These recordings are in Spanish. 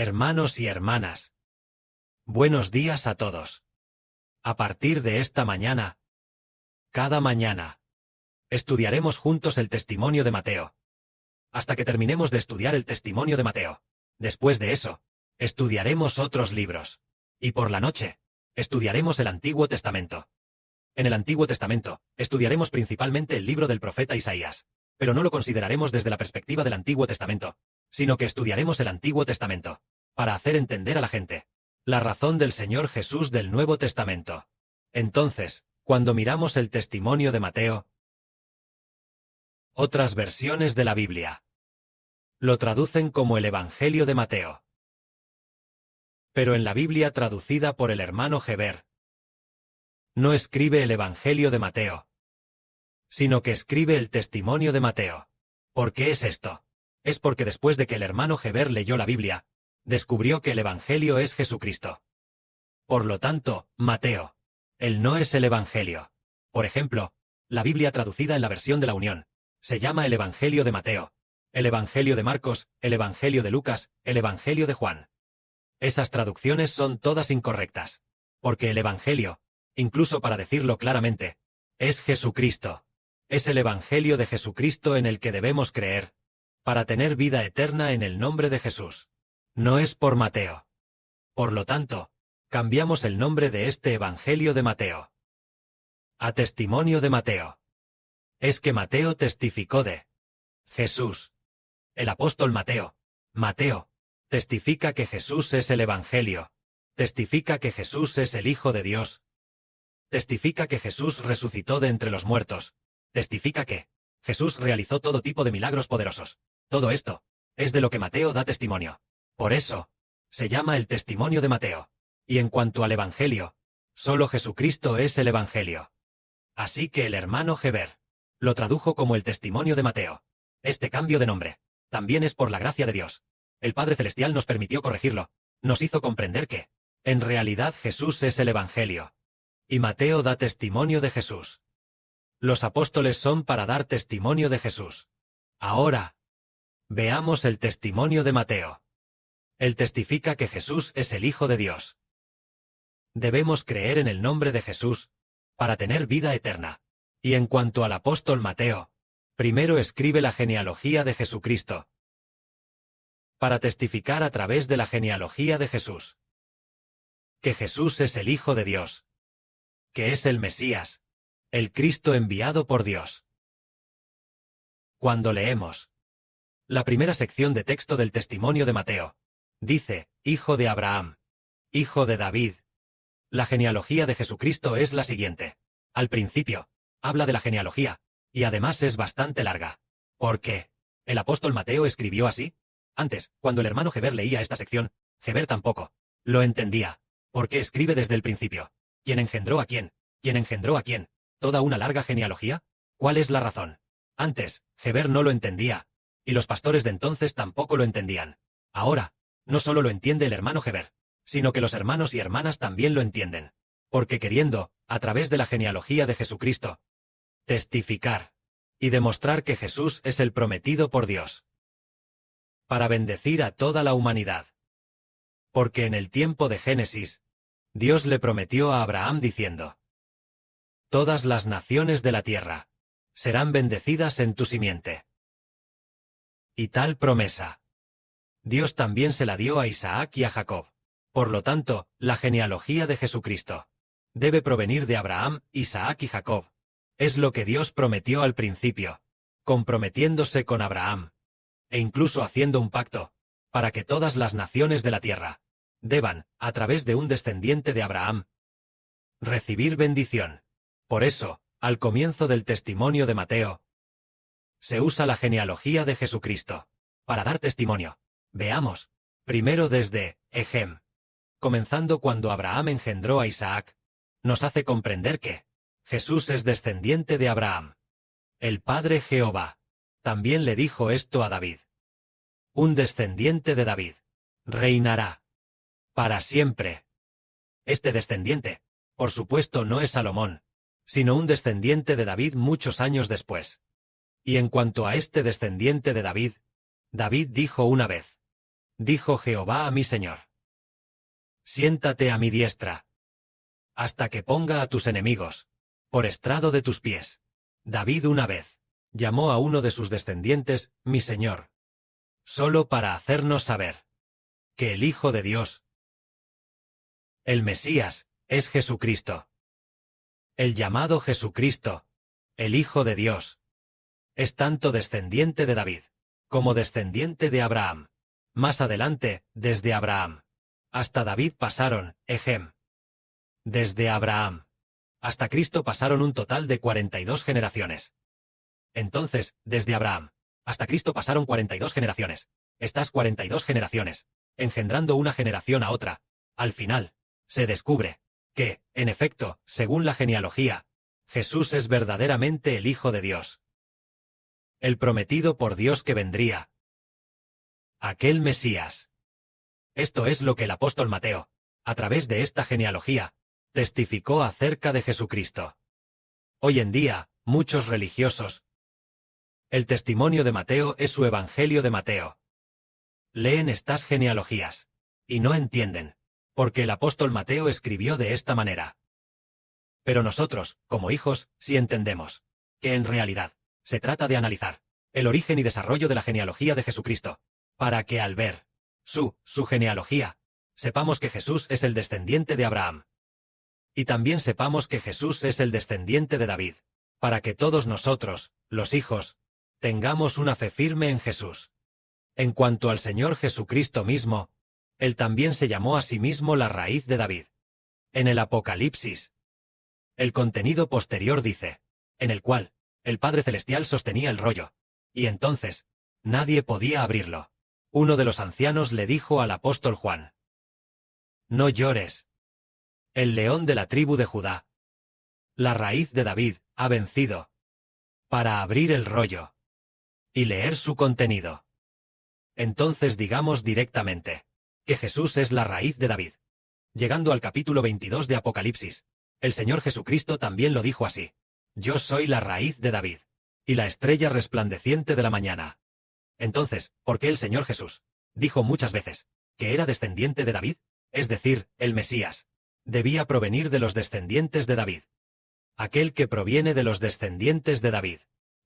Hermanos y hermanas, buenos días a todos. A partir de esta mañana, cada mañana, estudiaremos juntos el testimonio de Mateo, hasta que terminemos de estudiar el testimonio de Mateo. Después de eso, estudiaremos otros libros. Y por la noche, estudiaremos el Antiguo Testamento. En el Antiguo Testamento, estudiaremos principalmente el libro del profeta Isaías, pero no lo consideraremos desde la perspectiva del Antiguo Testamento, sino que estudiaremos el Antiguo Testamento, para hacer entender a la gente la razón del Señor Jesús del Nuevo Testamento. Entonces, cuando miramos el testimonio de Mateo, otras versiones de la Biblia lo traducen como el Evangelio de Mateo. Pero en la Biblia traducida por el hermano Heber, no escribe el Evangelio de Mateo, sino que escribe el testimonio de Mateo. ¿Por qué es esto? Es porque después de que el hermano Heber leyó la Biblia, descubrió que el Evangelio es Jesucristo. Por lo tanto, Mateo, él no es el Evangelio. Por ejemplo, la Biblia traducida en la versión de la Unión, se llama el Evangelio de Mateo, el Evangelio de Marcos, el Evangelio de Lucas, el Evangelio de Juan. Esas traducciones son todas incorrectas, porque el Evangelio, incluso para decirlo claramente, es Jesucristo. Es el Evangelio de Jesucristo en el que debemos creer, para tener vida eterna en el nombre de Jesús. No es por Mateo. Por lo tanto, cambiamos el nombre de este Evangelio de Mateo a Testimonio de Mateo. Es que Mateo testificó de Jesús. El apóstol Mateo, testifica que Jesús es el Evangelio, testifica que Jesús es el Hijo de Dios, testifica que Jesús resucitó de entre los muertos, testifica que Jesús realizó todo tipo de milagros poderosos. Todo esto es de lo que Mateo da testimonio. Por eso, se llama el testimonio de Mateo. Y en cuanto al Evangelio, solo Jesucristo es el Evangelio. Así que el hermano Heber lo tradujo como el testimonio de Mateo. Este cambio de nombre también es por la gracia de Dios. El Padre Celestial nos permitió corregirlo, nos hizo comprender que, en realidad Jesús es el Evangelio. Y Mateo da testimonio de Jesús. Los apóstoles son para dar testimonio de Jesús. Ahora, veamos el testimonio de Mateo. Él testifica que Jesús es el Hijo de Dios. Debemos creer en el nombre de Jesús, para tener vida eterna. Y en cuanto al apóstol Mateo, primero escribe la genealogía de Jesucristo, para testificar a través de la genealogía de Jesús, que Jesús es el Hijo de Dios, que es el Mesías, el Cristo enviado por Dios. Cuando leemos la primera sección de texto del testimonio de Mateo, dice, Hijo de Abraham, Hijo de David. La genealogía de Jesucristo es la siguiente. Al principio, habla de la genealogía, y además es bastante larga. ¿Por qué? ¿El apóstol Mateo escribió así? Antes, cuando el hermano Heber leía esta sección, Heber tampoco lo entendía. ¿Por qué escribe desde el principio? ¿Quién engendró a quién? ¿Quién engendró a quién? ¿Toda una larga genealogía? ¿Cuál es la razón? Antes, Heber no lo entendía, y los pastores de entonces tampoco lo entendían. Ahora, no solo lo entiende el hermano Heber, sino que los hermanos y hermanas también lo entienden, porque queriendo, a través de la genealogía de Jesucristo, testificar y demostrar que Jesús es el prometido por Dios, para bendecir a toda la humanidad. Porque en el tiempo de Génesis, Dios le prometió a Abraham diciendo, todas las naciones de la tierra serán bendecidas en tu simiente. Y tal promesa, Dios también se la dio a Isaac y a Jacob. Por lo tanto, la genealogía de Jesucristo debe provenir de Abraham, Isaac y Jacob. Es lo que Dios prometió al principio, comprometiéndose con Abraham, e incluso haciendo un pacto, para que todas las naciones de la tierra deban, a través de un descendiente de Abraham, recibir bendición. Por eso, al comienzo del testimonio de Mateo, se usa la genealogía de Jesucristo, para dar testimonio. Veamos, primero desde Ejem, comenzando cuando Abraham engendró a Isaac, nos hace comprender que Jesús es descendiente de Abraham. El Padre Jehová también le dijo esto a David. Un descendiente de David reinará para siempre. Este descendiente, por supuesto, no es Salomón, sino un descendiente de David muchos años después. Y en cuanto a este descendiente de David, David dijo una vez, Dijo Jehová a mi Señor: Siéntate a mi diestra, hasta que ponga a tus enemigos por estrado de tus pies. David una vez llamó a uno de sus descendientes, mi Señor, solo para hacernos saber que el Hijo de Dios, el Mesías, es Jesucristo. El llamado Jesucristo, el Hijo de Dios, es tanto descendiente de David como descendiente de Abraham. Más adelante, desde Abraham hasta David pasaron, desde Abraham hasta Cristo pasaron un total de 42 generaciones. Entonces, desde Abraham hasta Cristo pasaron 42 generaciones. Estas 42 generaciones, engendrando una generación a otra, al final, se descubre que, en efecto, según la genealogía, Jesús es verdaderamente el Hijo de Dios. El prometido por Dios que vendría. Aquel Mesías. Esto es lo que el apóstol Mateo, a través de esta genealogía, testificó acerca de Jesucristo. Hoy en día, muchos religiosos, el testimonio de Mateo es su Evangelio de Mateo. Leen estas genealogías y no entienden, porque el apóstol Mateo escribió de esta manera. Pero nosotros, como hijos, sí entendemos que en realidad se trata de analizar el origen y desarrollo de la genealogía de Jesucristo, para que al ver su genealogía, sepamos que Jesús es el descendiente de Abraham. Y también sepamos que Jesús es el descendiente de David, para que todos nosotros, los hijos, tengamos una fe firme en Jesús. En cuanto al Señor Jesucristo mismo, Él también se llamó a sí mismo la raíz de David. En el Apocalipsis, el contenido posterior dice, en el cual el Padre Celestial sostenía el rollo, y entonces nadie podía abrirlo. Uno de los ancianos le dijo al apóstol Juan: No llores. El león de la tribu de Judá, la raíz de David, ha vencido para abrir el rollo y leer su contenido. Entonces digamos directamente que Jesús es la raíz de David. Llegando al capítulo 22 de Apocalipsis, el Señor Jesucristo también lo dijo así: Yo soy la raíz de David y la estrella resplandeciente de la mañana. Entonces, ¿por qué el Señor Jesús dijo muchas veces que era descendiente de David? Es decir, el Mesías debía provenir de los descendientes de David. Aquel que proviene de los descendientes de David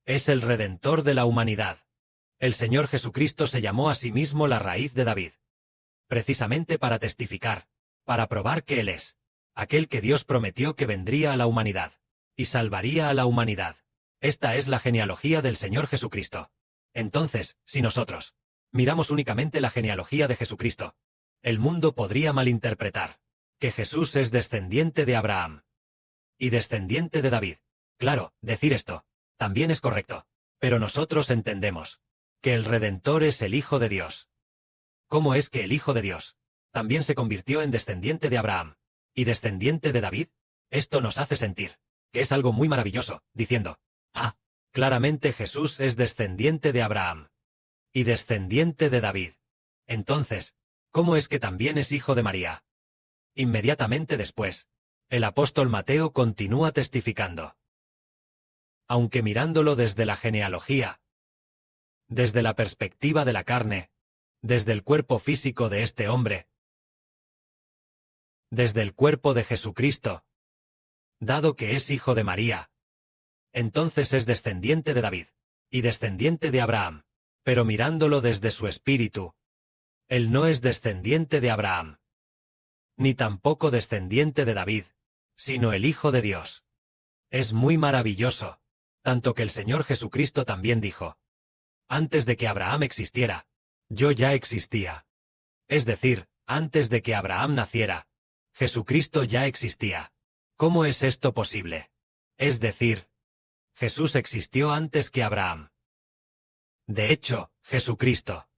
es el Redentor de la humanidad. El Señor Jesucristo se llamó a sí mismo la raíz de David, precisamente para testificar, para probar que Él es aquel que Dios prometió que vendría a la humanidad y salvaría a la humanidad. Esta es la genealogía del Señor Jesucristo. Entonces, si nosotros miramos únicamente la genealogía de Jesucristo, el mundo podría malinterpretar que Jesús es descendiente de Abraham y descendiente de David. Claro, decir esto también es correcto, pero nosotros entendemos que el Redentor es el Hijo de Dios. ¿Cómo es que el Hijo de Dios también se convirtió en descendiente de Abraham y descendiente de David? Esto nos hace sentir que es algo muy maravilloso, diciendo: claramente Jesús es descendiente de Abraham y descendiente de David. Entonces, ¿cómo es que también es hijo de María? Inmediatamente después, el apóstol Mateo continúa testificando. Aunque mirándolo desde la genealogía, desde la perspectiva de la carne, desde el cuerpo físico de este hombre, desde el cuerpo de Jesucristo, dado que es hijo de María, entonces es descendiente de David y descendiente de Abraham, pero mirándolo desde su espíritu, él no es descendiente de Abraham, ni tampoco descendiente de David, sino el Hijo de Dios. Es muy maravilloso, tanto que el Señor Jesucristo también dijo: Antes de que Abraham existiera, yo ya existía. Es decir, antes de que Abraham naciera, Jesucristo ya existía. ¿Cómo es esto posible? Es decir, Jesús existió antes que Abraham. De hecho, Jesucristo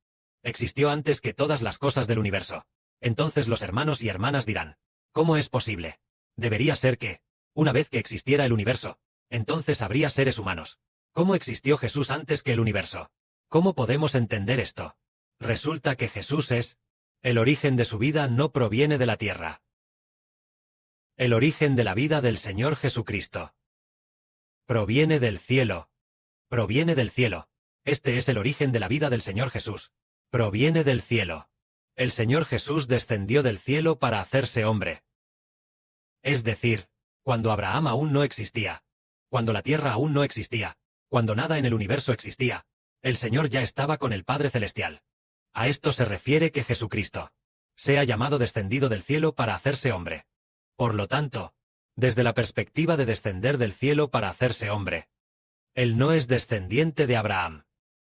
existió antes que todas las cosas del universo. Entonces los hermanos y hermanas dirán: ¿cómo es posible? Debería ser que, una vez que existiera el universo, entonces habría seres humanos. ¿Cómo existió Jesús antes que el universo? ¿Cómo podemos entender esto? Resulta que Jesús es, el origen de su vida no proviene de la tierra. El origen de la vida del Señor Jesucristo proviene del cielo. Proviene del cielo. Este es el origen de la vida del Señor Jesús. Proviene del cielo. El Señor Jesús descendió del cielo para hacerse hombre. Es decir, cuando Abraham aún no existía, cuando la tierra aún no existía, cuando nada en el universo existía, el Señor ya estaba con el Padre Celestial. A esto se refiere que Jesucristo sea llamado descendido del cielo para hacerse hombre. Por lo tanto, desde la perspectiva de descender del cielo para hacerse hombre, Él no es descendiente de Abraham,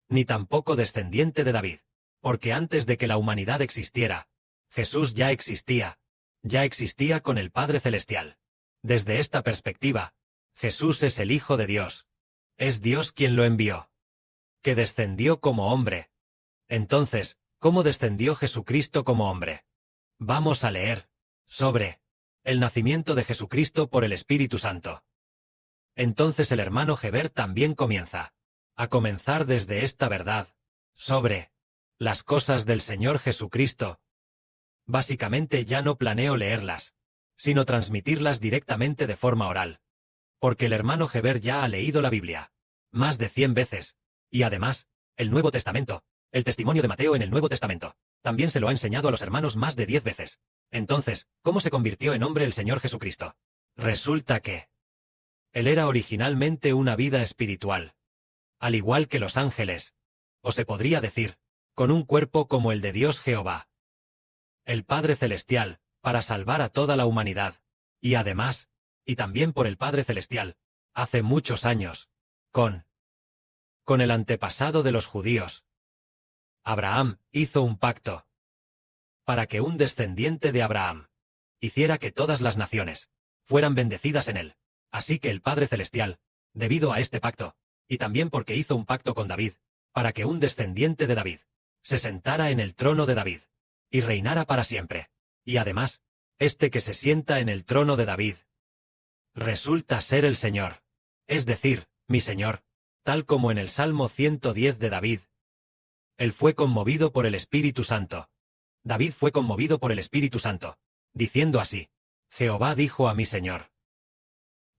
ni tampoco descendiente de David, porque antes de que la humanidad existiera, Jesús ya existía con el Padre Celestial. Desde esta perspectiva, Jesús es el Hijo de Dios. Es Dios quien lo envió, que descendió como hombre. Entonces, ¿cómo descendió Jesucristo como hombre? Vamos a leer sobre el nacimiento de Jesucristo por el Espíritu Santo. Entonces el hermano Heber también comienza a comenzar desde esta verdad sobre las cosas del Señor Jesucristo. Básicamente ya no planeo leerlas, sino transmitirlas directamente de forma oral, porque el hermano Heber ya ha leído la Biblia más de 100 veces, y además, el Nuevo Testamento, el testimonio de Mateo en el Nuevo Testamento, también se lo ha enseñado a los hermanos más de 10 veces. Entonces, ¿cómo se convirtió en hombre el Señor Jesucristo? Resulta que Él era originalmente una vida espiritual, al igual que los ángeles, o se podría decir, con un cuerpo como el de Dios Jehová, el Padre Celestial, para salvar a toda la humanidad, y además, y también por el Padre Celestial, hace muchos años, con el antepasado de los judíos. Abraham hizo un pacto para que un descendiente de Abraham hiciera que todas las naciones fueran bendecidas en él. Así que el Padre Celestial, debido a este pacto, y también porque hizo un pacto con David, para que un descendiente de David se sentara en el trono de David y reinara para siempre. Y además, este que se sienta en el trono de David resulta ser el Señor, es decir, mi Señor, tal como en el Salmo 110 de David. Él fue conmovido por el Espíritu Santo. David fue conmovido por el Espíritu Santo, diciendo así: Jehová dijo a mi Señor: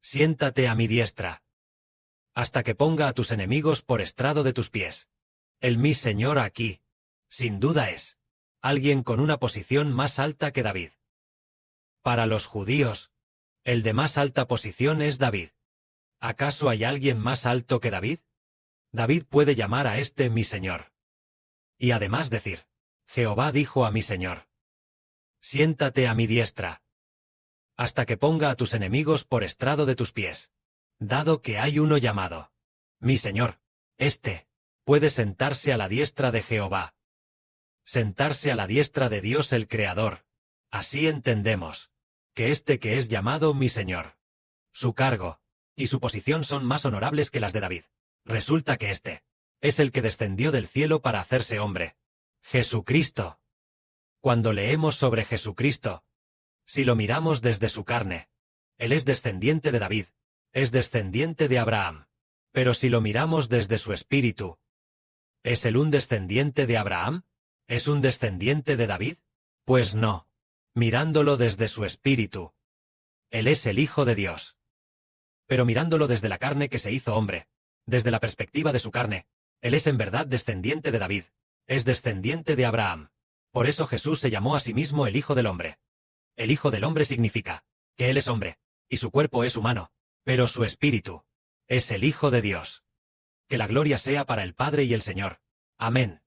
siéntate a mi diestra, hasta que ponga a tus enemigos por estrado de tus pies. El mi Señor aquí, sin duda es alguien con una posición más alta que David. Para los judíos, el de más alta posición es David. ¿Acaso hay alguien más alto que David? David puede llamar a este mi Señor. Y además decir: Jehová dijo a mi Señor: siéntate a mi diestra, hasta que ponga a tus enemigos por estrado de tus pies. Dado que hay uno llamado mi Señor, este puede sentarse a la diestra de Jehová. Sentarse a la diestra de Dios el Creador. Así entendemos que este que es llamado mi Señor, su cargo y su posición son más honorables que las de David. Resulta que este es el que descendió del cielo para hacerse hombre, Jesucristo. Cuando leemos sobre Jesucristo, si lo miramos desde su carne, Él es descendiente de David, es descendiente de Abraham. Pero si lo miramos desde su espíritu, ¿es Él un descendiente de Abraham? ¿Es un descendiente de David? Pues no. Mirándolo desde su espíritu, Él es el Hijo de Dios. Pero mirándolo desde la carne que se hizo hombre, desde la perspectiva de su carne, Él es en verdad descendiente de David, es descendiente de Abraham. Por eso Jesús se llamó a sí mismo el Hijo del Hombre. El Hijo del Hombre significa que Él es hombre, y su cuerpo es humano, pero su espíritu es el Hijo de Dios. Que la gloria sea para el Padre y el Señor. Amén.